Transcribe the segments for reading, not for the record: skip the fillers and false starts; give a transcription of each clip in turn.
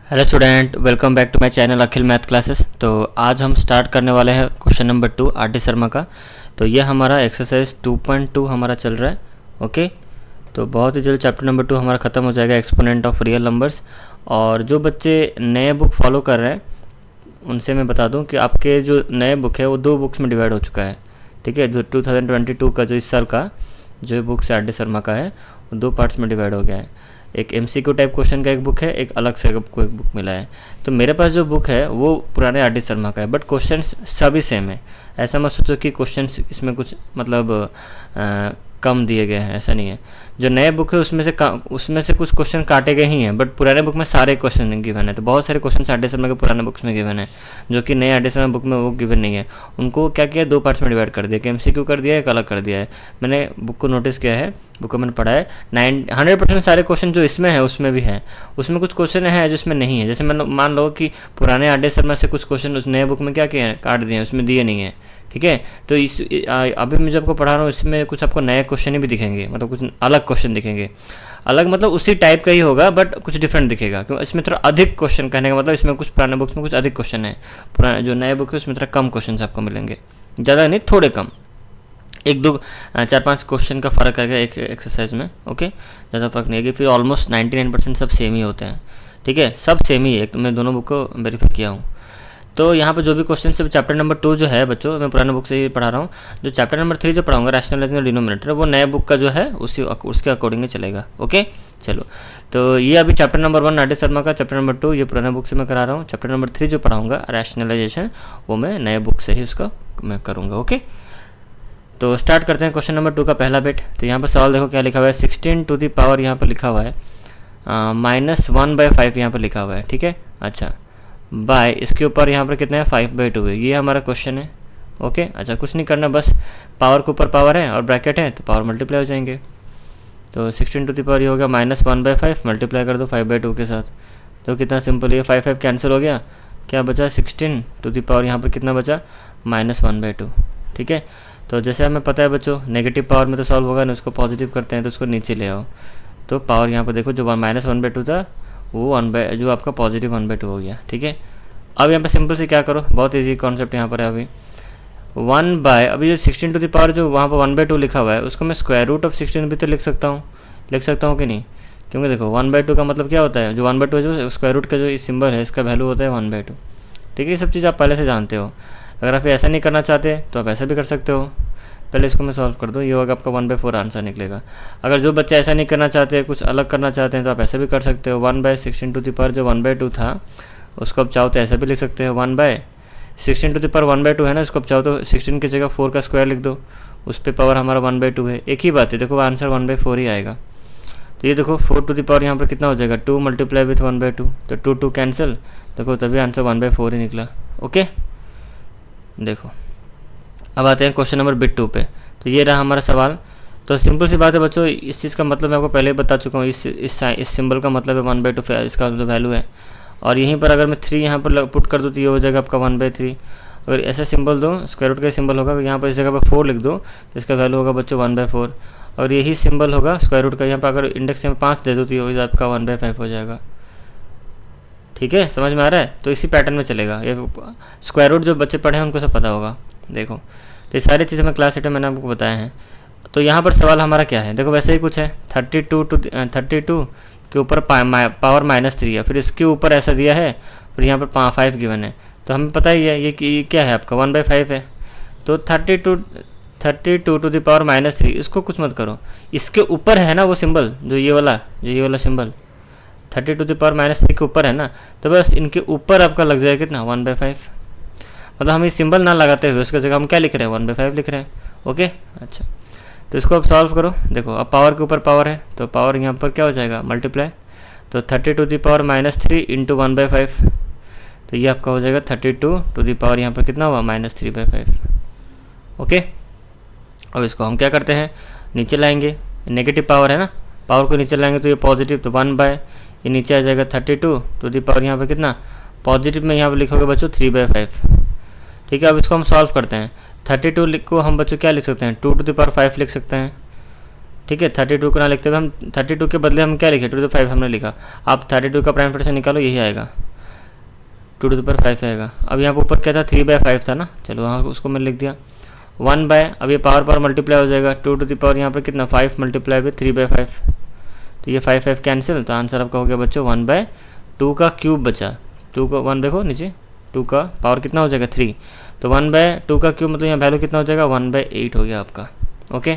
Hello student, welcome back to my channel Akhil math classes. तो आज हम स्टार्ट करने वाले हैं question number 2 R D Sharma का। तो ये हमारा एक्सरसाइज 2.2 हमारा चल रहा है। ओके, तो बहुत ही जल्द चैप्टर नंबर 2 हमारा ख़त्म हो जाएगा, एक्सपोनेंट ऑफ रियल नंबर्स। और जो बच्चे नए बुक फॉलो कर रहे हैं उनसे मैं बता दूं कि आपके जो नए बुक है वो 2 बुक्स में डिवाइड हो चुका है। ठीक है, जो 2022 का जो इस साल का जो बुक आर डी शर्मा का है वो 2 पार्ट्स में डिवाइड हो गया है। एक एमसीक्यू टाइप क्वेश्चन का एक बुक है, एक अलग से आपको एक बुक मिला है। तो मेरे पास जो बुक है वो पुराने आर डी शर्मा का है, बट क्वेश्चंस सभी सेम है। ऐसा मत सोचो कि क्वेश्चंस इसमें कुछ मतलब कम दिए गए हैं, ऐसा नहीं है। जो नए बुक है उसमें से कुछ क्वेश्चन काटे गए ही हैं, बट पुराने बुक में सारे क्वेश्चन गिवन है। तो बहुत सारे क्वेश्चन आर डी शर्मा के पुराने बुक्स में गिवन है, जो कि नए आर डी शर्मा बुक में वो गिवन नहीं है। उनको क्या किया, 2 पार्ट्स में डिवाइड कर दिया, कि एमसीक्यू कर दिया है, एक अलग कर दिया है। मैंने बुक को नोटिस किया है, बुक को मैंने पढ़ा है। 100% सारे क्वेश्चन जो इसमें है उसमें भी है, उसमें कुछ क्वेश्चन है जो इसमें नहीं है। जैसे मान लो कि पुराने आर डी शर्मा से कुछ क्वेश्चन उस नए बुक में क्या किए हैं, काट दिए हैं, उसमें दिए नहीं है। ठीक है, तो अभी मैं जो आपको पढ़ा रहा हूँ इसमें कुछ आपको नए क्वेश्चन भी दिखेंगे, मतलब कुछ अलग क्वेश्चन दिखेंगे। अलग मतलब उसी टाइप का ही होगा, बट कुछ डिफरेंट दिखेगा, क्योंकि इसमें थोड़ा अधिक क्वेश्चन, कहने का मतलब इसमें कुछ पुराने बुक्स में कुछ अधिक क्वेश्चन है, पुराने जो नए बुक है उसमें थोड़ा कम क्वेश्चन आपको मिलेंगे, ज़्यादा नहीं, थोड़े कम, 1-2 4-5 क्वेश्चन का फ़र्क आएगा एक एक्सरसाइज में। ओके, ज़्यादा फर्क नहीं है, फिर ऑलमोस्ट 99% सब सेम ही होते हैं। ठीक है, सब सेम ही है, तो मैं दोनों बुक को वेरीफाई किया हूँ। तो यहाँ पर जो भी क्वेश्चन है चैप्टर नंबर 2 जो है बच्चों, मैं पुराने बुक से ही पढ़ा रहा हूँ। जो चैप्टर नंबर 3 जो पढ़ाऊंगा, रैशनलाइजिंग डिनोमिनेटर, वो नए बुक का जो है उसके अकॉर्डिंग ही चलेगा। ओके, चलो, तो ये अभी chapter number 1 are D Sharma का, चैप्टर नंबर 2 ये पुराने बुक से मैं करा रहा हूँ। चैप्टर नंबर 3 जो पढ़ाऊंगा रैशनलाइजेशन, वो मैं नए बुक से ही उसका मैं करूँगा। ओके, तो स्टार्ट करते हैं क्वेश्चन नंबर 2 का पहला बिट। तो यहाँ पर सवाल देखो क्या लिखा हुआ है, 16 टू द पावर यहाँ पर लिखा हुआ है -1/5 यहाँ पर लिखा हुआ है। ठीक है, अच्छा, बाय इसके ऊपर यहाँ पर कितना है, 5/2 है। ये हमारा क्वेश्चन है। ओके, अच्छा, कुछ नहीं करना, बस पावर के ऊपर पावर है और ब्रैकेट है तो पावर मल्टीप्लाई हो जाएंगे। तो 16 टू द पावर ये हो गया -1/5, मल्टीप्लाई कर दो 5/2 के साथ, तो कितना सिंपल, ये 5 कैंसिल हो गया, क्या बचा 16 टू द पावर यहाँ पर कितना बचा -1/2। ठीक है, तो जैसे हमें पता है बच्चों, नेगेटिव पावर में तो सॉल्व होगा ना, उसको पॉजिटिव करते हैं तो उसको नीचे ले आओ। तो पावर यहाँ पर देखो, जो -1/2 था वो जो आपका पॉजिटिव 1/2 हो गया। ठीक है, अब यहाँ पे सिंपल से क्या करो, बहुत इजी कॉन्सेप्ट यहाँ पर है। अभी अभी जो 16 टू द पावर जो वहाँ पर 1/2 लिखा हुआ है, उसको मैं स्क्वायर रूट ऑफ 16 भी तो लिख सकता हूँ कि नहीं? क्योंकि देखो 1/2 का मतलब क्या होता है, जो 1/2 जो स्क्वायर रूट का जो सिंबल है इसका वैल्यू होता है 1/2। ठीक है, ये सब चीज़ आप पहले से जानते हो। अगर आप ऐसा नहीं करना चाहते तो आप ऐसा भी कर सकते हो। पहले इसको मैं सॉल्व कर दूँ, ये होगा आपका 1/4 आंसर निकलेगा। अगर जो बच्चे ऐसा नहीं करना चाहते, कुछ अलग करना चाहते हैं, तो आप ऐसा भी कर सकते हो। 1/16 टू द पावर जो 1/2 था उसको आप चाहो तो ऐसा भी लिख सकते हो, 1/16 टू द पावर 1/2 है ना, इसको आप चाहो तो 16 की जगह 4 का स्क्वायर लिख दो, उस पर पावर हमारा 1/2 है। एक ही बात है, देखो आंसर 1/4 ही आएगा। तो ये देखो 4 टू द पावर यहाँ पर कितना हो जाएगा, 2 मल्टीप्लाई विथ 1/2, तो 2 कैंसिल, देखो तभी आंसर 1/4 ही निकला। ओके, देखो अब आते हैं क्वेश्चन नंबर बिट 2 पे। तो ये रहा हमारा सवाल। तो सिंपल सी बात है बच्चों, इस चीज़ का मतलब मैं आपको पहले ही बता चुका हूँ। इस सिंबल का मतलब है 1/2, इसका जो वैल्यू है। और यहीं पर अगर मैं 3 यहाँ पर पुट कर दूँ तो ये हो जाएगा आपका 1/3। अगर ऐसा सिंबल दो, स्क्वायर रूट का सिंबल होगा, यहाँ पर इस जगह पर 4 लिख दो तो इसका वैल्यू होगा बच्चों 1/4। और यही सिंबल होगा स्क्वायर रूट का, यहाँ पर अगर इंडेक्स में 5 दे दो तो ये आपका 1/5 हो जाएगा। ठीक है, समझ में आ रहा है? तो इसी पैटर्न में चलेगा। ये स्क्वायर रूट जो बच्चे पढ़े हैं उनको सब पता होगा। देखो, तो ये सारी चीज़ें मैं क्लास 8 में मैंने आपको बताया हैं। तो यहाँ पर सवाल हमारा क्या है, देखो वैसे ही कुछ है, 32 के ऊपर पावर -3 है, फिर इसके ऊपर ऐसा दिया है, फिर यहाँ पर 5 गिवन है। तो हमें पता ही है ये क्या है आपका 1/5 है। तो 32 टू द पावर -3, इसको कुछ मत करो, इसके ऊपर है ना वो सिंबल, जो ये वाला सिंबल 30 टू द पावर -3 के ऊपर है ना, तो बस इनके ऊपर आपका लग जाएगा कितना 1/5। मतलब हम ये सिंबल ना लगाते हुए उसकी जगह हम क्या लिख रहे हैं, 1/5 लिख रहे हैं। ओके, अच्छा, तो इसको अब सॉल्व करो। देखो अब पावर के ऊपर पावर है तो पावर यहाँ पर क्या हो जाएगा, मल्टीप्लाई। तो 30 टू द पावर -3 इंटू 1/5, तो ये आपका हो जाएगा 32 टू द पावर यहाँ पर कितना हुआ -3/5। ओके, अब इसको हम क्या करते हैं, नीचे लाएंगे, नेगेटिव पावर है ना, पावर को नीचे लाएंगे तो ये पॉजिटिव, तो 1/, ये नीचे आ जाएगा 32 टू द पावर यहाँ पर कितना, पॉजिटिव में यहाँ पर लिखोगे बच्चों 3/5। ठीक है, अब इसको हम सॉल्व करते हैं। 32 को हम बच्चों क्या लिख सकते हैं, 2 टू द पावर 5 लिख सकते हैं। ठीक है, 32 को ना लिखते हुए हम 32 के बदले हम क्या लिखे, 2⁵ हमने लिखा। आप 32 का प्राइम फ्रैक्शन निकालो, यही आएगा, 2⁵ आएगा। अब यहाँ पर ऊपर क्या था, 3/5 था ना, चलो वहाँ उसको मैंने लिख दिया 1 बाय, अब ये पावर मल्टीप्लाई हो जाएगा, 2 यहाँ पर कितना 5 मल्टीप्लाई बाई 3/5, तो ये 5 कैंसिल, तो आंसर आपका हो गया बच्चों 1/2 का क्यूब बचा। 2 का 1 देखो नीचे, 2 का पावर कितना हो जाएगा 3, तो 1/2 का क्यूब मतलब यहाँ वैल्यू कितना हो जाएगा 1/8 हो गया आपका। ओके,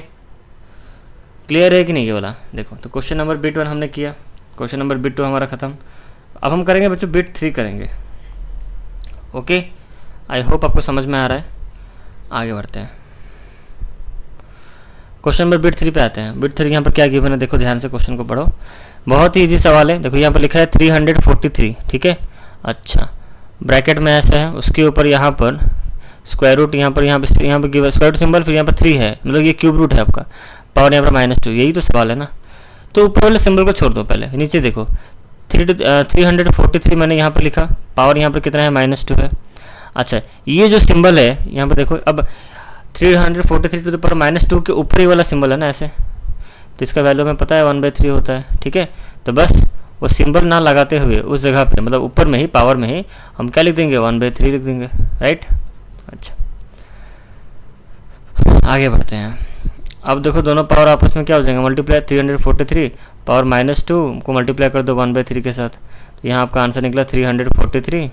क्लियर है कि नहीं ये वाला। देखो तो क्वेश्चन नंबर बिट 1 हमने किया, क्वेश्चन नंबर बिट 2 हमारा खत्म। अब हम करेंगे बच्चों बिट 3 करेंगे। ओके, आई होप आपको समझ में आ रहा है। आगे बढ़ते हैं, क्वेश्चन नंबर बिट 3 पे आते हैं। बिट 3 यहाँ पर क्या गिवन है, देखो ध्यान से क्वेश्चन को पढ़ो, बहुत ही इजी सवाल है। देखो यहाँ पर लिखा है 343, ठीक है। अच्छा, ब्रैकेट में ऐसा है, उसके ऊपर यहाँ पर स्क्वायर रूट, यहाँ पर स्क्वायर रूट सिंबल, फिर यहाँ पर 3 है, मतलब ये क्यूब रूट है आपका, पावर यहाँ पर -2, यही तो सवाल है ना। तो ऊपर वाले सिंबल को छोड़ दो, पहले नीचे देखो 343 मैंने यहाँ पर लिखा, पावर यहाँ पर कितना है -2 है। अच्छा, ये जो सिंबल है यहाँ पर देखो, अब 343 टू द पावर -2 के ऊपर ही वाला सिंबल है ना ऐसे, तो इसका वैल्यू हमें पता है 1/3 होता है, ठीक है। तो बस वो सिंबल ना लगाते हुए उस जगह पे, मतलब ऊपर में ही पावर में ही हम क्या लिख देंगे 1/3 लिख देंगे, राइट। अच्छा, आगे बढ़ते हैं। अब देखो दोनों पावर आपस में क्या हो जाएंगे, मल्टीप्लाई 343 पावर -2 को मल्टीप्लाई कर दो 1/3 के साथ, तो यहाँ आपका आंसर निकला 343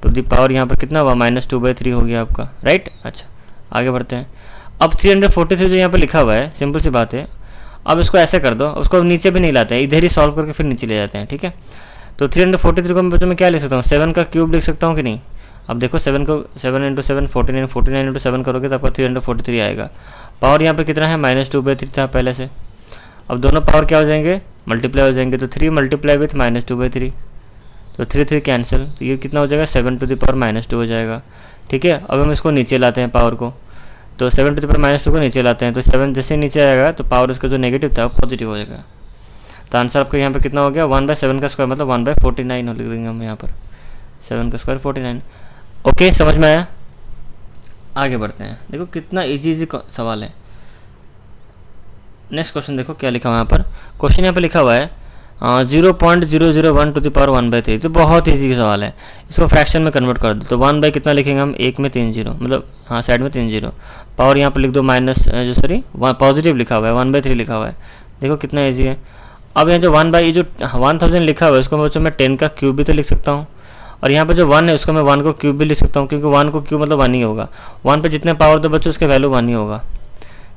टू दी पावर यहाँ पर कितना हुआ -2/3 हो गया आपका, राइट। अच्छा, आगे बढ़ते हैं। अब 343 जो यहाँ पर लिखा हुआ है, सिंपल सी बात है, अब इसको ऐसे कर दो, उसको अब नीचे भी नहीं लाते हैं, इधर ही सॉल्व करके फिर नीचे ले जाते हैं, ठीक है। तो 343 को मैं बच्चों में क्या लिख सकता हूँ, 7 का क्यूब लिख सकता हूँ कि नहीं। अब देखो 7 को 7 × 7 49, 49 × 7 करोगे तो आपका 343 आएगा। पावर यहाँ पर कितना है -2/3 था पहले से। अब दोनों पावर क्या हो जाएंगे, मल्टीप्लाई हो जाएंगे, तो 3 मल्टीप्लाई विथ -2/3, तो 3 कैंसिल, तो ये कितना हो जाएगा 7 टू द पावर -2 हो जाएगा, ठीक है। अब हम इसको नीचे लाते हैं पावर को, तो 7 टू द पावर -2 को नीचे लाते हैं, तो 7 जैसे नीचे आएगा तो पावर उसका जो नेगेटिव था वो पॉजिटिव हो जाएगा। तो आंसर आपका यहाँ पे कितना हो गया 1/7 का स्क्वायर, मतलब 1/49 लिख देंगे हम यहाँ पर, 7 का स्क्वायर 49। ओके, समझ में आया। आगे बढ़ते हैं, देखो कितना इजी सवाल है। नेक्स्ट क्वेश्चन देखो क्या लिखा हुआ है यहाँ पर, क्वेश्चन यहाँ पर लिखा हुआ है 0.001 टू द पावर 1/3, तो बहुत ईजी सवाल है। इसको फ्रैक्शन में कन्वर्ट कर दो, तो 1 बाई कितना लिखेंगे हम, 1 में 3 0, मतलब हाँ साइड में 3 0, पावर यहाँ पर लिख दो पॉजिटिव लिखा हुआ है, 1/3 लिखा हुआ है। देखो कितना ईजी है। अब यहाँ जो 1 बाई जो 1000 लिखा हुआ है उसको बच्चों मैं 10 का क्यूब भी तो लिख सकता हूँ, और यहाँ पर जो 1 है उसको मैं 1 को क्यूब भी लिख सकता हूँ, क्योंकि 1 को क्यूब मतलब 1 ही होगा। 1 पे जितने पावर दो बच्चों उसके वैल्यू 1 ही होगा,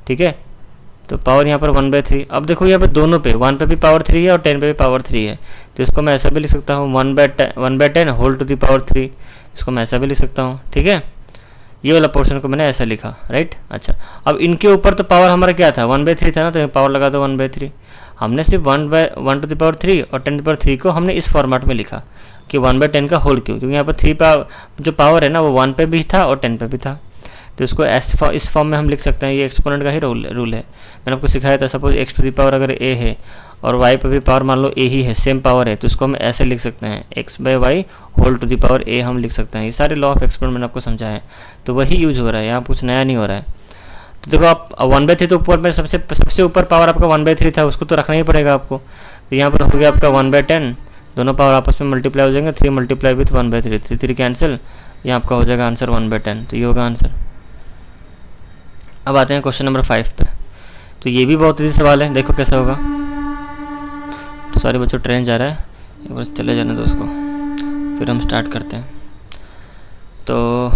ठीक है। तो पावर यहाँ पर 1/3। अब देखो यहाँ पे दोनों पे 1 पे भी पावर 3 है और 10 पे भी पावर 3 है, तो इसको मैं ऐसा भी लिख सकता हूँ 1/10 होल टू द पावर 3, इसको मैं ऐसा भी लिख सकता हूँ, ठीक है। ये वाला पोर्शन को मैंने ऐसा लिखा, राइट। अच्छा, अब इनके ऊपर तो पावर हमारा क्या था 1/3 था ना, तो पावर लगा दो 1/3। हमने सिर्फ 1 टू द पावर 3 और 10 टू द पावर 3 को हमने इस फॉर्मेट में लिखा कि 1/10 का होल क्यों, क्योंकि यहाँ पर 3 जो पावर है ना वो 1 पे भी था और 10 पे भी था, तो इसको इस फॉर्म में हम लिख सकते हैं। ये एक्सपोनेंट का ही रूल है, मैंने आपको सिखाया था। Suppose x to the power अगर a है और y पे भी पावर मान लो a ही है, सेम पावर है, तो इसको हम ऐसे लिख सकते हैं x/y whole to the power a हम लिख सकते हैं। ये सारे लॉ ऑफ एक्सपोनेंट मैंने आपको समझाया है, तो वही यूज हो रहा है, यहाँ कुछ नया नहीं हो रहा है। तो देखो आप 1/3 तो ऊपर में सबसे ऊपर पावर आपका 1/3 था, उसको तो रखना ही पड़ेगा आपको। तो यहाँ पर हो गया आपका 1/10, दोनों पावर आपस में मल्टीप्लाई हो जाएंगे, 3 मल्टीप्लाई विथ 1/3, 3 कैंसिल, यहाँ आपका हो जाएगा आंसर 1/10, तो ये होगा आंसर। अब आते हैं क्वेश्चन नंबर 5 पे, तो ये भी बहुत ईजी सवाल है, देखो कैसा होगा। तो सॉरी बच्चों ट्रेन जा रहा है, एक बार चले जाने दो उसको, फिर हम स्टार्ट करते हैं। तो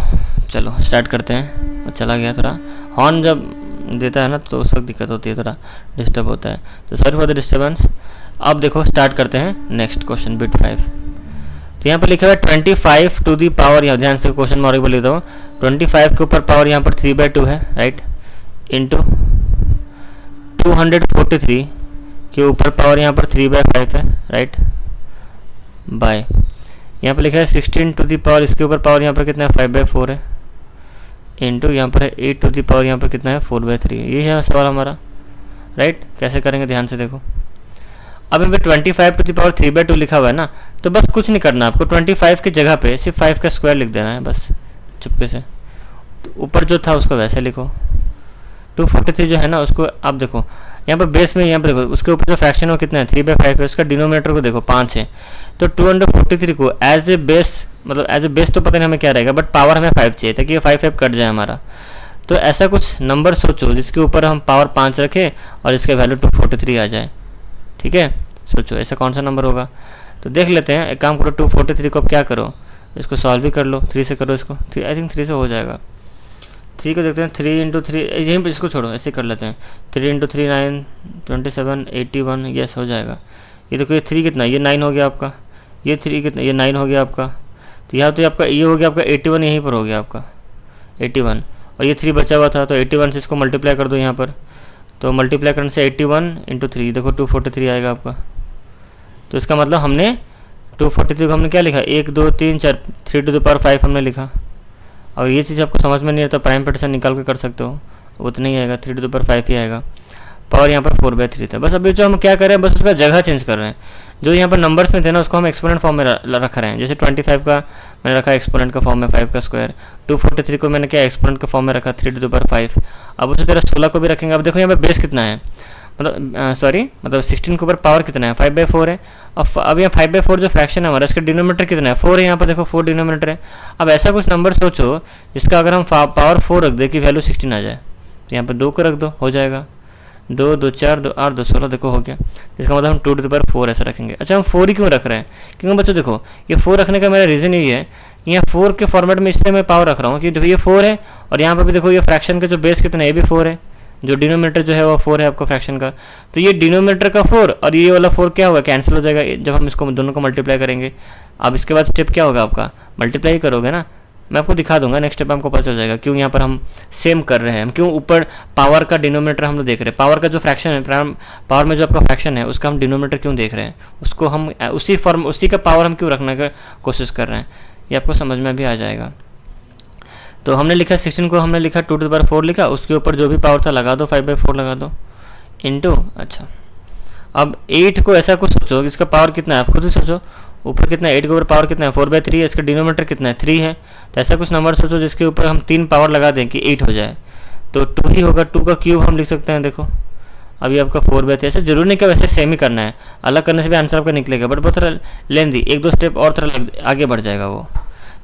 चलो स्टार्ट करते हैं। और चला गया, थोड़ा हॉर्न जब देता है ना तो उस वक्त दिक्कत होती है, थोड़ा डिस्टर्ब होता है, तो सॉरी फॉर द डिस्टर्बेंस। अब देखो स्टार्ट करते हैं नेक्स्ट क्वेश्चन बिट 5। तो यहाँ पर लिखा हुआ है 25 टू दी पावर, यहाँ ध्यान से क्वेश्चन में और एक बार लिख दो, 25 के ऊपर पावर यहाँ पर 3/2 है, राइट, इंटू 243 के ऊपर पावर यहाँ पर 3/5 है, राइट, बाय यहाँ पर लिखा है 16 टू दी पावर, इसके ऊपर पावर यहाँ पर कितना है 5/4 है, इंटू यहाँ पर है 8 टू दी पावर यहाँ पर कितना है 4/3 है। ये है सवाल हमारा, राइट। कैसे करेंगे ध्यान से देखो। अब यहाँ पे 25 टू दी पावर 3/2 लिखा हुआ है ना, तो बस कुछ नहीं करना आपको, 25 की जगह पे सिर्फ 5 का स्क्वायर लिख देना है बस चुपके से। तो ऊपर जो था उसको वैसे लिखो, 243 जो है ना उसको आप देखो यहाँ पर बेस में, यहाँ पर देखो उसके ऊपर जो फ्रैक्शन है वो कितना है 3/5 है, उसका डिनोमिनेटर को देखो 5 है। तो 243 को एज ए बेस, मतलब एज ए बेस तो पता नहीं हमें क्या रहेगा, बट पावर हमें 5 चाहिए ताकि ये 5 कट जाए हमारा। तो ऐसा कुछ नंबर सोचो जिसके ऊपर हम पावर 5 रखें और इसका वैल्यू 243 आ जाए। ठीक है, सोचो ऐसा कौन सा नंबर होगा। तो देख लेते हैं, एक काम करो 243 को अब क्या करो, इसको सॉल्व भी कर लो, 3 से करो इसको, आई थिंक 3 से हो जाएगा। 3 को देखते हैं, 3 × 3 यहीं पर इसको छोड़ो, ऐसे कर लेते हैं। 3 × 3 9 27 81, यस हो जाएगा। ये देखो ये 3 कितना, ये 9 हो गया आपका, ये 3 कितना, ये 9 हो गया आपका। तो यहाँ तो आपका ये हो गया आपका 81, यहीं पर हो गया आपका 81, और ये 3 बचा हुआ था तो 81 से इसको मल्टीप्लाई कर दो यहाँ पर। तो मल्टीप्लाई करने से 81 × 3 देखो 243 आएगा आपका। तो इसका मतलब हमने 243 को हमने क्या लिखा, 1 2 3 4 3⁵ हमने लिखा। और ये चीज़ आपको समझ में नहीं आता, प्राइम फैक्टर से निकाल के कर सकते हो, उतना ही आएगा 3⁵ ही आएगा। पावर यहाँ पर 4/3 था। बस अभी जो हम क्या कर रहे हैं, बस उसका जगह चेंज कर रहे हैं। जो यहाँ पर नंबर्स में थे ना उसको हम एक्सपोनेंट फॉर्म में रख रहे हैं। जैसे 25 का मैंने रखा एक्सपोनेंट का फॉर्म में 5 का स्क्वायर, 243 को मैंने क्या एक्सपोनेंट का फॉर्म में रखा 3⁵। अब उसी तरह 16 को भी रखेंगे। अब देखो यहाँ पर बेस कितना है, मतलब 16 के ऊपर पावर कितना है 5/4 है। अब यहाँ 5/4 जो फ्रैक्शन है हमारा, इसका डिनोमिनेटर कितना है 4 है। यहाँ पर देखो 4 डिनोमिनेटर है। अब ऐसा कुछ नंबर सोचो जिसका अगर हम पावर 4 रख दें कि वैल्यू 16 आ जाए। तो यहाँ पर 2 को रख दो, हो जाएगा 2 2 4 2 8 2 16, देखो हो गया। इसका मतलब हम 2⁴ ऐसा रखेंगे। अच्छा हम 4 ही क्यों रख रहे हैं, क्योंकि बच्चों देखो ये 4 रखने का मेरा रीज़न यही है, यहाँ 4 के फॉर्मेट में इसलिए मैं पावर रख रहा हूँ कि देखो ये 4 है, और यहाँ पर भी देखो ये फ्रैक्शन का जो बेस कितना है ये भी 4 है, जो डिनोमिनेटर जो है वो 4 है आपका फ्रैक्शन का। तो ये डिनोमिनेटर का 4 और ये वाला 4 क्या होगा, कैंसिल हो जाएगा जब हम इसको दोनों को मल्टीप्लाई करेंगे। अब इसके बाद स्टेप क्या होगा आपका, मल्टीप्लाई ही करोगे ना। मैं आपको दिखा दूंगा नेक्स्ट स्टेप, आपको पता चल जाएगा क्यों यहाँ पर हम सेम कर रहे हैं, क्यों ऊपर पावर का डिनोमिनेटर हम लोग देख रहे हैं। पावर का जो फ्रैक्शन है, पावर में जो आपका फ्रैक्शन है उसका हम डिनोमिनेटर क्यों देख रहे हैं, उसको हम उसी का पावर हम क्यों रखने की कोशिश कर रहे हैं, ये आपको समझ में भी आ जाएगा। तो हमने लिखा 16 को हमने लिखा 2⁴ लिखा, उसके ऊपर जो भी पावर था लगा दो 5/4 लगा दो इंटू। अच्छा अब 8 को ऐसा कुछ सोचो, इसका पावर कितना है आप खुद ही सोचो, ऊपर कितना है 8 के ऊपर पावर कितना है 4/3 है, इसका डिनोमिनेटर कितना है 3 है। तो ऐसा कुछ नंबर सोचो जिसके ऊपर हम 3 पावर लगा दें कि 8 हो जाए। तो 2 ही होगा, 2 का क्यूब हम लिख सकते हैं। देखो अभी आपका 4/3, ऐसे जरूरी नहीं कि वैसे सेम ही करना है, अलग करने से भी आंसर आपका निकलेगा, बट बहुत थोड़ा लेंदी 1-2 स्टेप और थोड़ा आगे बढ़ जाएगा वो।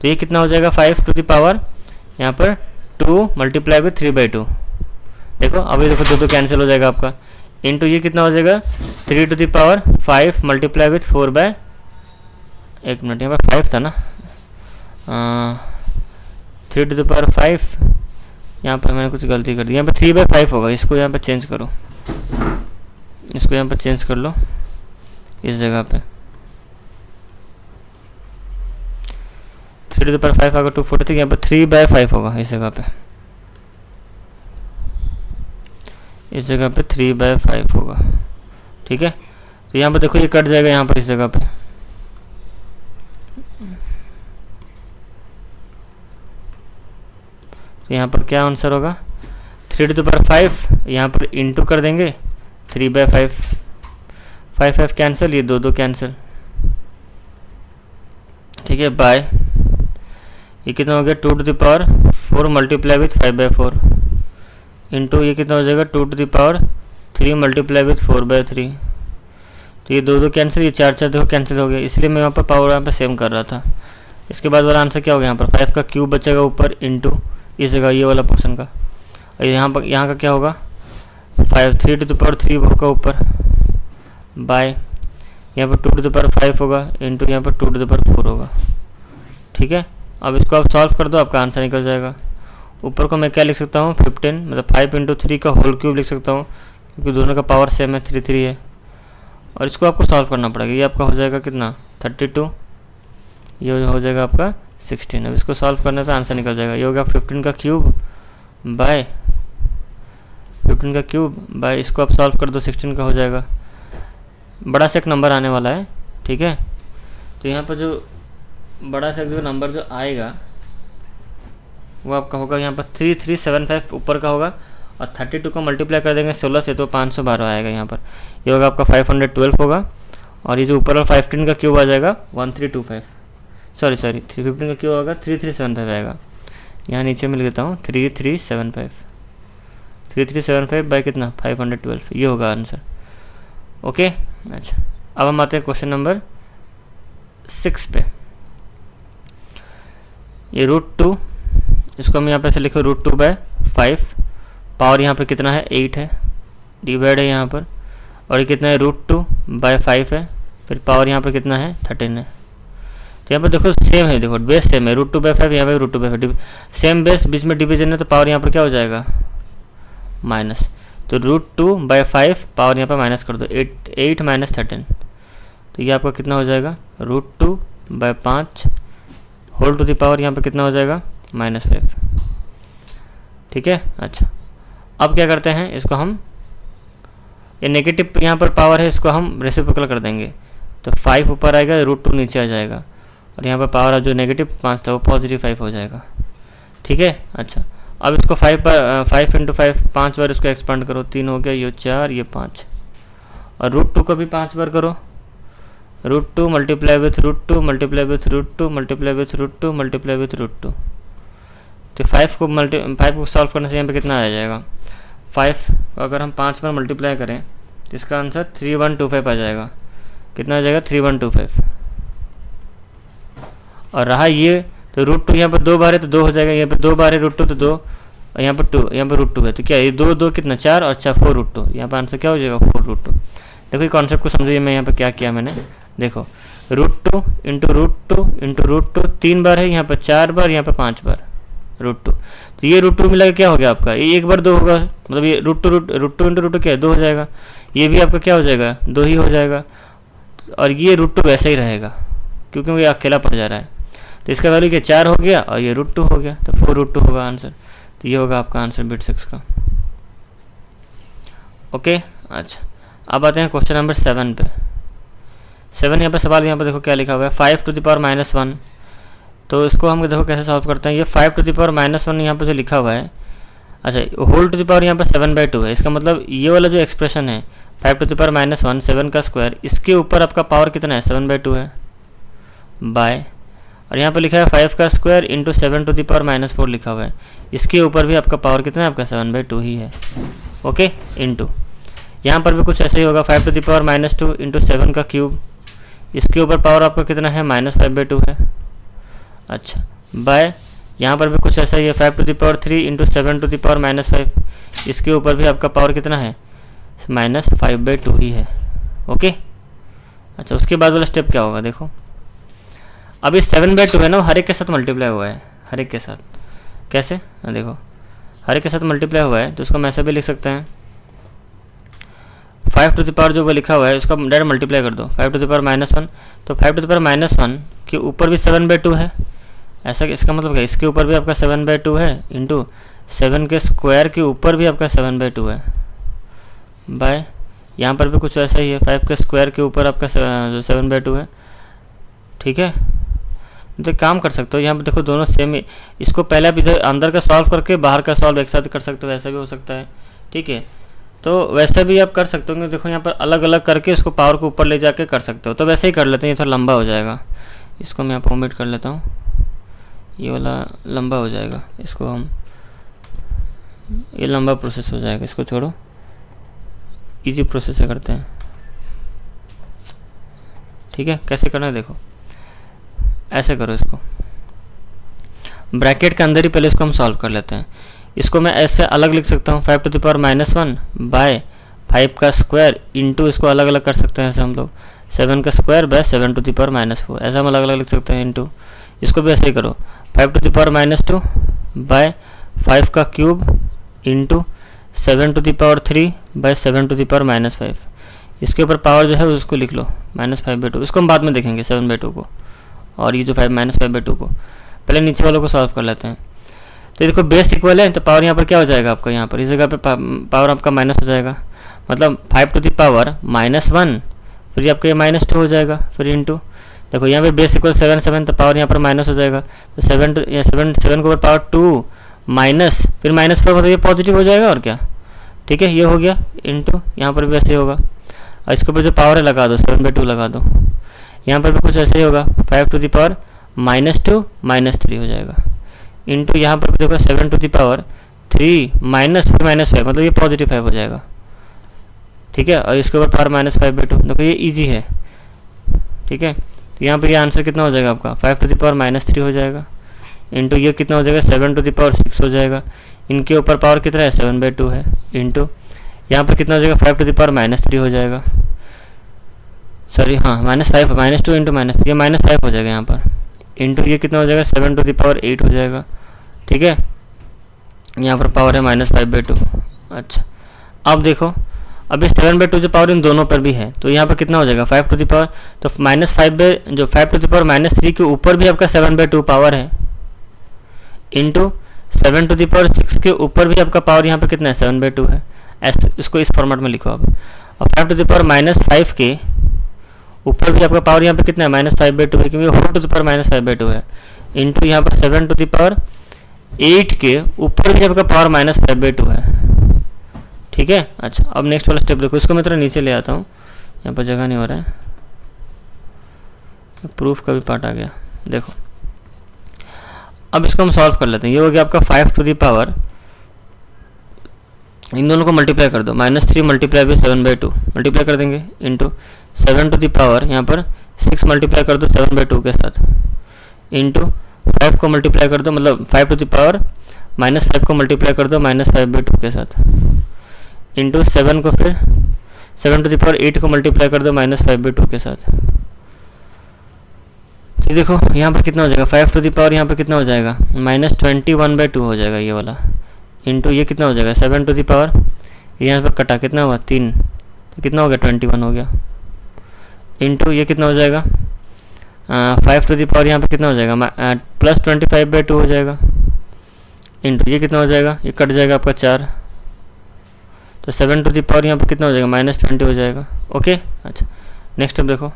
तो ये कितना हो जाएगा 5 यहाँ पर 2 × 3/2। देखो अभी देखो 2 कैंसिल हो जाएगा आपका, इंटू ये कितना हो जाएगा 3⁵ × 4 एक मिनट, यहाँ पर 5 था ना, 3⁵, यहाँ पर मैंने कुछ गलती कर दी, यहाँ पर 3/5 होगा। इसको यहाँ पर चेंज करो, इसको यहाँ पर चेंज कर लो इस जगह पे, 3⁵ होगा 243, यहाँ पर 3/5 होगा इस जगह पे, इस जगह पे 3/5 होगा। ठीक है, तो यहाँ पर देखो ये कट जाएगा यहाँ पर इस जगह पे। तो यहाँ पर क्या आंसर होगा 3⁵, यहाँ पर इंटू कर देंगे 3/5, 5 कैंसिल, ये 2 कैंसिल। ठीक है, बाय ये कितना हो गया 2⁴ × 5/4 इंटू ये कितना हो जाएगा 2⁵ × 3 × 4/3। तो ये 2 कैंसिल, ये 4 देखो कैंसिल हो गया, इसलिए मैं यहाँ पर पावर यहाँ पर सेम कर रहा था। इसके बाद वाला आंसर क्या हो गया, यहाँ पर 5 का क्यूब बचेगा ऊपर इंटू इस जगह ये वाला पोर्शन का, और यहाँ का क्या होगा 3⁵ होगा ऊपर बाय यहाँ पर 2⁵ होगा इंटू यहाँ पर 2⁴ होगा। ठीक है, अब इसको आप सॉल्व कर दो, आपका आंसर निकल जाएगा। ऊपर को मैं क्या लिख सकता हूँ 15, मतलब 5 × 3 का होल क्यूब लिख सकता हूँ, क्योंकि दोनों का पावर सेम है 3 है। और इसको आपको सॉल्व करना पड़ेगा, ये आपका हो जाएगा कितना 32, ये हो जाएगा आपका 16। अब इसको सॉल्व करने पे आंसर निकल जाएगा, ये होगा 15 का क्यूब बाय इसको आप सॉल्व कर दो 16 का हो जाएगा। बड़ा सा एक नंबर आने वाला है। ठीक है, तो यहाँ पर जो बड़ा सा जो नंबर जो आएगा वो आपका होगा यहाँ पर 3375 ऊपर का होगा, और 32 को मल्टीप्लाई कर देंगे 16 से तो 512 आएगा यहाँ पर। ये होगा आपका 512 होगा, और ये जो ऊपर वाला 15 का क्यूब आ जाएगा 1325, सॉरी 315 का क्यूब होगा 3375 आएगा। यहाँ नीचे में लिख देता हूँ 3375, 3375 बाई कितना 512, ये होगा आंसर। ओके अच्छा, अब हम आते हैं क्वेश्चन नंबर 6 पे। ये √2, इसको हम यहाँ पे से लिखो √2/5, पावर यहाँ पर कितना है 8 है, डिवाइड है यहाँ पर, और ये कितना है √2/5 है, फिर पावर यहाँ पर कितना है 13 है। तो यहाँ पर देखो सेम है, देखो बेस सेम है, √2/5 यहाँ पे √2/5, सेम बेस, बीच में डिवीजन है, तो पावर यहाँ पर क्या हो जाएगा माइनस। तो √2/5 पावर यहाँ पर माइनस कर दो, 8 माइनस 13, तो ये आपका कितना हो जाएगा √2/5 होल टू द पावर यहाँ पर कितना हो जाएगा -5। ठीक है अच्छा, अब क्या करते हैं, इसको हम ये नेगेटिव यहाँ पर पावर है, इसको हम रेसिप्रोकल कर देंगे, तो 5 ऊपर आएगा, √2 नीचे आ जाएगा, और यहाँ पर पावर जो नेगेटिव 5 था वो +5 हो जाएगा। ठीक है अच्छा, अब इसको 5 × 5 5 बार इसको एक्सपांड करो, 3 हो गया, ये 4, ये 5, और √2 को भी 5 बार करो, √2 multiply with √2 multiply with √2 multiply with √2 multiply with √2। तो 5 को सॉल्व करने से यहाँ पे कितना आ जाएगा, 5 को अगर हम 5 बार मल्टीप्लाई करें तो इसका आंसर 3125 आ जाएगा। कितना आ जाएगा 3125। और रहा ये तो √2 यहाँ पर 2 बार है तो 2 हो जाएगा, यहाँ पर 2 बार है √2 तो 2, और यहाँ पर 2, यहाँ पर √2 है, तो क्या ये 2 कितना 4 और 4 4 √2, यहाँ पर आंसर क्या हो जाएगा 4 √2। देखो ये कॉन्सेप्ट को समझिए, मैं यहाँ पर क्या किया मैंने, देखो √2 इंटू √2 3 बार है, यहाँ पर 4 बार, यहाँ पर 5 बार √2, तो ये √2 मिला क्या हो गया आपका, ये 1 बार 2 होगा, मतलब ये √2 इंटू √2 क्या है 2 हो जाएगा, ये भी आपका क्या हो जाएगा 2 ही हो जाएगा, और ये √2 वैसे ही रहेगा क्योंकि ये अकेला पड़ जा रहा है, तो इसका वैल्यू क्या 4 हो गया और ये √2 हो गया, तो 4 √2 होगा आंसर। तो ये होगा आपका आंसर बिट 6 का। ओके अच्छा, अब आते हैं क्वेश्चन नंबर 7 पे। 7 यहाँ पर सवाल, यहाँ पर देखो क्या लिखा हुआ है, 5 to the power -1, तो इसको हम देखो कैसे सॉल्व करते हैं। ये 5 to the power -1 यहाँ पर जो लिखा हुआ है, अच्छा होल टू द पावर यहाँ पर 7/2 है, इसका मतलब ये वाला जो एक्सप्रेशन है 5 to the power -1 7 का स्क्वायर, इसके ऊपर आपका पावर कितना है 7/2 है, बाय, और यहाँ पर लिखा है 5 का square into 7 to the power -4 लिखा हुआ है, इसके ऊपर भी आपका पावर कितना है आपका 7/2 ही है। ओके इंटू यहाँ पर भी कुछ ऐसा ही होगा, 5 to the power -2 इंटू 7 का क्यूब, इसके ऊपर पावर आपका कितना है -5/2 है। अच्छा बाय, यहाँ पर भी कुछ ऐसा ही है, 5 to the power 3 into 7 to the power -5, इसके ऊपर भी आपका पावर कितना है -5/2 ही है। ओके अच्छा, उसके बाद वाला स्टेप क्या होगा, देखो अब ये 7/2 है ना, हर एक के साथ मल्टीप्लाई हुआ है, हर एक के साथ, कैसे देखो हर एक के साथ मल्टीप्लाई हुआ है, तो उसको हम ऐसा भी लिख सकते हैं, 5 to the power जो वो लिखा हुआ है उसका डायरेक्ट मल्टीप्लाई कर दो, 5 to the power -1, तो 5 to the power -1 के ऊपर भी 7/2 है, ऐसा इसका मतलब क्या, इसके ऊपर भी आपका 7/2 है, इंटू 7 के स्क्वायर के ऊपर भी आपका 7/2 है, बाय यहाँ पर भी कुछ ऐसा ही है, 5 के स्क्वायर के ऊपर आपका 7/2 है। ठीक है, तो काम कर सकते हो, यहाँ पर देखो दोनों सेम, इसको पहले आप इधर अंदर का सॉल्व करके बाहर का सॉल्व एक साथ कर सकते हो, ऐसा भी हो सकता है। ठीक है, तो वैसे भी आप कर सकते हो, देखो यहाँ पर अलग अलग करके इसको पावर को ऊपर ले जाके कर सकते हो, तो वैसे ही कर लेते हैं, ये थोड़ा लंबा हो जाएगा, इसको मैं यहाँ पर ओमिट कर लेता हूँ, ये वाला लंबा हो जाएगा, इसको हम ये लंबा प्रोसेस हो जाएगा, इसको छोड़ो, इजी प्रोसेस से करते हैं। ठीक है, कैसे करना है देखो, ऐसे करो, इसको ब्रैकेट के अंदर ही पहले इसको हम सॉल्व कर लेते हैं, इसको मैं ऐसे अलग लिख सकता हूँ, 5 to the power -1 बाय 5 का स्क्वायर इंटू, इसको अलग अलग कर सकते हैं ऐसे हम लोग, 7 का square by 7 to the power -4, ऐसा हम अलग अलग लिख सकते हैं, इंटू इसको भी ऐसे ही करो, 5 to the power -2 बाय 5 का cube into 7 to the power 3 by 7 to the power -5, इसके ऊपर पावर जो है उसको लिख लो -5/2, इसको हम बाद में देखेंगे 7/2 को, और ये जो -5/2 को, पहले नीचे वालों को सॉल्व कर लेते हैं। तो देखो बेस इक्वल है, तो पावर यहाँ पर क्या हो जाएगा आपका, यहाँ पर इस जगह पे पावर आपका माइनस हो जाएगा, मतलब 5 to the power -1, फिर आपका ये -2 हो जाएगा, फिर इंटू देखो यहाँ पे बेस इक्वल 7 तो पावर यहाँ पर माइनस हो जाएगा, तो 7 के ऊपर पावर 2 माइनस फिर -4, मतलब ये पॉजिटिव हो जाएगा और क्या। ठीक है, ये हो गया, इंटू यहाँ पर भी ऐसे होगा, और इसके ऊपर जो पावर है लगा दो, 7/2 लगा दो, यहाँ पर भी कुछ ऐसे ही होगा, 5 to the power -2 -3 हो जाएगा, इंटू यहाँ पर भी देखो 7 to the power 3 -5 मतलब ये पॉजिटिव 5 हो जाएगा, ठीक है। और इसके ऊपर पावर -5/2, देखो ये इजी है, ठीक है। तो यहाँ पर ये आंसर कितना हो जाएगा आपका 5⁻³ हो जाएगा, इंटू ये कितना हो जाएगा 7⁻6 हो जाएगा। इनके ऊपर पावर कितना है 7/2 है, इंटू यहाँ पर कितना हो जाएगा 5⁻³ हो जाएगा, सॉरी हाँ -2 इंटू ये -5 हो जाएगा यहाँ पर, इंटू ये कितना हो जाएगा 7⁸ हो जाएगा, ठीक है। यहाँ पर पावर है -5/2। अच्छा अब देखो, अब इस 7/2 जो पावर इन दोनों पर भी है, तो यहाँ पर कितना हो जाएगा 5⁻, तो जो 5⁻³ के ऊपर भी आपका 7/2 पावर है, इंटू 7⁶ के ऊपर भी आपका पावर यहाँ पर कितना है 7/2 है। ऐसे इसको इस फॉर्मेट में लिखो आप। और 5⁻5 के ऊपर भी आपका पावर यहाँ पे कितना है -5/2 है, क्योंकि होल टू द पावर -5/2 है, इंटू यहाँ पर 7⁸ के ऊपर भी आपका पावर -5/2 है, ठीक है। अच्छा अब नेक्स्ट वाला स्टेप देखो, इसको मैं थोड़ा नीचे ले आता हूँ, यहाँ पर जगह नहीं हो रहा है, प्रूफ का भी पार्ट आ गया। देखो अब इसको हम सॉल्व कर लेते हैं। ये हो गया आपका 5⁻, इन दोनों को मल्टीप्लाई कर दो, -3 मल्टीप्लाई बाई 7/2 मल्टीप्लाई कर देंगे, इंटू 7⁻, यहाँ पर 6 मल्टीप्लाई कर दो 7/2 के साथ, इंटू 5 को मल्टीप्लाई कर दो, मतलब 5⁻, -5 को मल्टीप्लाई कर दो -5/2 के साथ, इंटू 7 को फिर 7⁸ को मल्टीप्लाई कर दो -5/2 के साथ। तो देखो यहाँ पर कितना हो जाएगा 5⁻, यहाँ पर कितना हो जाएगा -21/2 हो जाएगा ये वाला, इंटू ये कितना हो जाएगा 7⁻, यहाँ पर कटा कितना हुआ 3, तो कितना हो गया 21 हो गया, इंटू ये कितना हो जाएगा 5⁻, यहाँ पे कितना हो जाएगा +25/2 हो जाएगा, इंटू ये कितना हो जाएगा, ये कट जाएगा आपका 4, तो 7⁻, यहाँ पे कितना हो जाएगा -20 हो जाएगा, ओके। अच्छा नेक्स्ट अब देखो,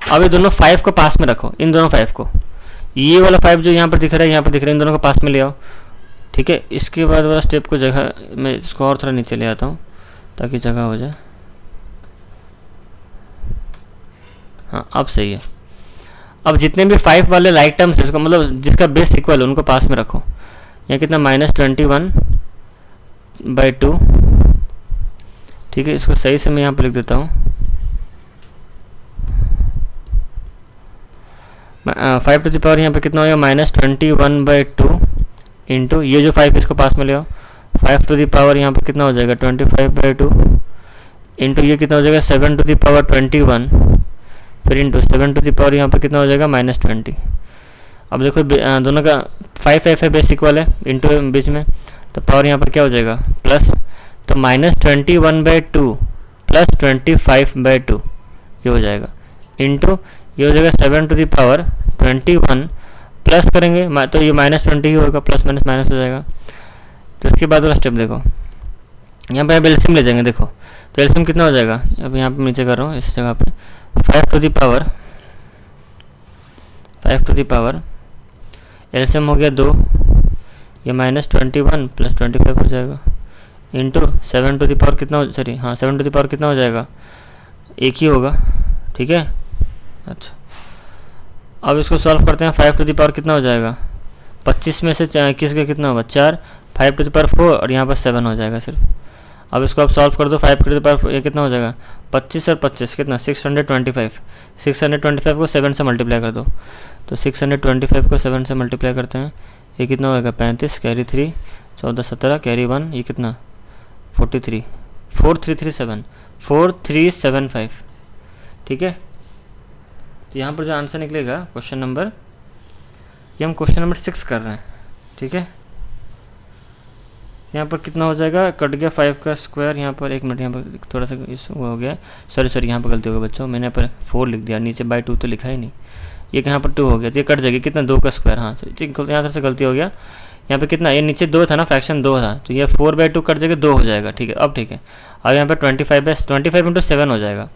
अब ये दोनों 5 को पास में रखो, इन दोनों 5 को, ये वाला 5 जो यहाँ पर दिख रहा है, यहाँ पर दिख रहा है, इन दोनों को पास में ले आओ, ठीक है। इसके बाद वाला स्टेप को जगह मैं इसको और थोड़ा नीचे ले आता हूँ ताकि जगह हो जाए, हाँ अब सही है। अब जितने भी 5 वाले लाइक टर्म्स है, उसको मतलब जिसका बेस इक्वल है उनको पास में रखो। यहाँ कितना -21/2, ठीक है। इसको सही से मैं यहाँ पर लिख देता हूँ, 5⁻, यहाँ पे कितना हो गया -21/2, इंटू ये जो 5 इसको पास में ले आओ, 5⁻, यहाँ पे कितना हो जाएगा 25/2, इंटू ये कितना हो जाएगा 7⁻21, फिर इंटू 7⁻, यहाँ पे कितना हो जाएगा -20। अब देखो दोनों का 5 है बेस इक्वल है, इंटू बीच में, तो पावर यहाँ पर क्या हो जाएगा प्लस, तो -21/2 प्लस 25/2 ये हो जाएगा, इंटू ये हो जाएगा 7⁻21 प्लस करेंगे तो ये -20 ही होगा, प्लस माइनस माइनस हो जाएगा। तो इसके बाद वाला स्टेप देखो, यहाँ पे एलसीएम ले जाएंगे, देखो तो एलसीएम कितना हो जाएगा, अब यहाँ पे नीचे कर रहा हूँ इस जगह पे 5⁻, एलसीएम हो गया 2, ये -21 प्लस 25 हो जाएगा, इंटू 7⁻, कितना हो, सॉरी हाँ 7⁻, कितना हो जाएगा, एक ही होगा, ठीक है। अच्छा अब इसको सॉल्व करते हैं, 5⁻, कितना हो जाएगा 25 में से 21 का कितना होगा 4, 5⁻4 और यहाँ पर 7 हो जाएगा सिर्फ। अब इसको आप सॉल्व कर दो, 5⁻, ये कितना हो जाएगा 25 और 25 कितना 625 को 7 से मल्टीप्लाई कर दो, तो 625 को 7 से मल्टीप्लाई करते हैं, ये कितना होगा 35, कैरी 3, 14 17, कैरी 1, ये कितना 43, 4375, ठीक है। तो यहाँ पर जो आंसर निकलेगा क्वेश्चन नंबर, ये हम क्वेश्चन नंबर 6 कर रहे हैं, ठीक है। यहाँ पर कितना हो जाएगा, कट गया 5 का स्क्वायर, यहाँ पर 1 मिनट, यहाँ पर थोड़ा सा इस हो गया, सॉरी यहाँ पर गलती हो गई बच्चों, मैंने यहाँ पर 4 लिख दिया, नीचे बाई 2 तो लिखा ही नहीं, ये यहाँ पर 2 हो गया, तो ये कट जाएगी कितना 2 का स्क्वायर, हाँ यहाँ से गलती हो गया, यहाँ पे कितना, ये नीचे 2 था ना, फ्रैक्शन 2 था, तो ये 4/2 कट जाएगा 2 हो जाएगा, ठीक है। अब ठीक है, अब यहाँ पर 25 इंटू 7 हो जाएगा,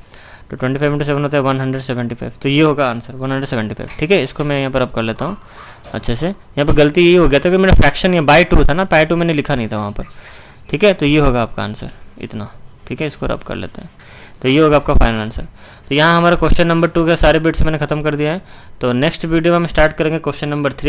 तो 25 इंटू 7 होता है 175, तो ये होगा आंसर 175, ठीक है। इसको मैं यहाँ पर अब कर लेता हूँ अच्छे से, यहाँ पर गलती ये हो गया था कि मेरा फ्रैक्शन ये बाई 2 था ना, बाई 2 मैंने लिखा नहीं था वहाँ पर, ठीक है। तो ये होगा आपका आंसर इतना, ठीक है। इसको रब कर लेते हैं, तो ये होगा आपका फाइनल आंसर। तो यहाँ हमारा क्वेश्चन नंबर 2 के सारे बिट्स मैंने खत्म कर दिया है। तो नेक्स्ट वीडियो में हम स्टार्ट करेंगे क्वेश्चन नंबर 3।